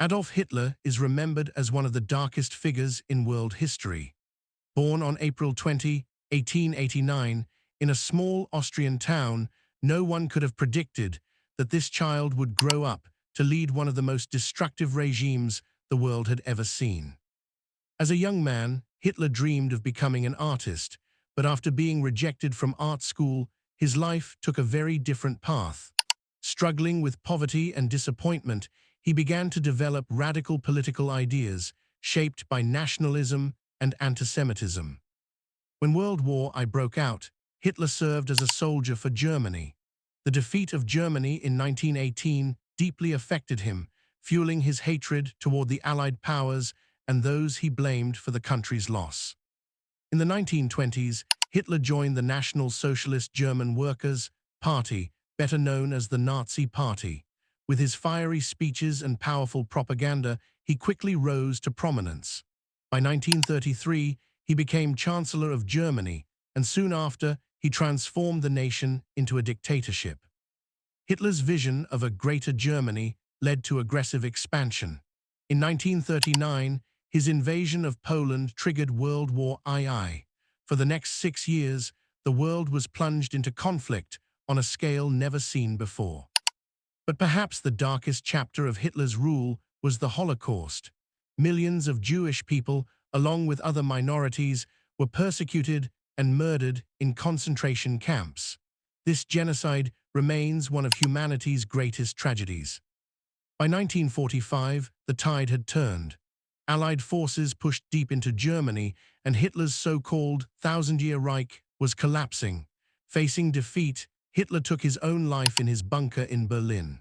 Adolf Hitler is remembered as one of the darkest figures in world history. Born on April 20, 1889, in a small Austrian town, no one could have predicted that this child would grow up to lead one of the most destructive regimes the world had ever seen. As a young man, Hitler dreamed of becoming an artist, but after being rejected from art school, his life took a very different path. Struggling with poverty and disappointment, he began to develop radical political ideas shaped by nationalism and anti-Semitism. When World War I broke out, Hitler served as a soldier for Germany. The defeat of Germany in 1918 deeply affected him, fueling his hatred toward the Allied powers and those he blamed for the country's loss. In the 1920s, Hitler joined the National Socialist German Workers' Party, better known as the Nazi Party. With his fiery speeches and powerful propaganda, he quickly rose to prominence. By 1933, he became Chancellor of Germany, and soon after, he transformed the nation into a dictatorship. Hitler's vision of a greater Germany led to aggressive expansion. In 1939, his invasion of Poland triggered World War II. For the next 6 years, the world was plunged into conflict on a scale never seen before. But perhaps the darkest chapter of Hitler's rule was the Holocaust. Millions of Jewish people, along with other minorities, were persecuted and murdered in concentration camps. This genocide remains one of humanity's greatest tragedies. By 1945, the tide had turned. Allied forces pushed deep into Germany, and Hitler's so-called Thousand-Year Reich was collapsing. Facing defeat, Hitler took his own life in his bunker in Berlin.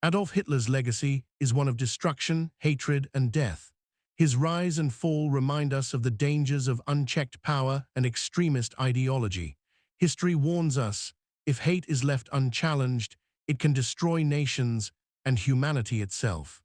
Adolf Hitler's legacy is one of destruction, hatred, and death. His rise and fall remind us of the dangers of unchecked power and extremist ideology. History warns us, if hate is left unchallenged, it can destroy nations and humanity itself.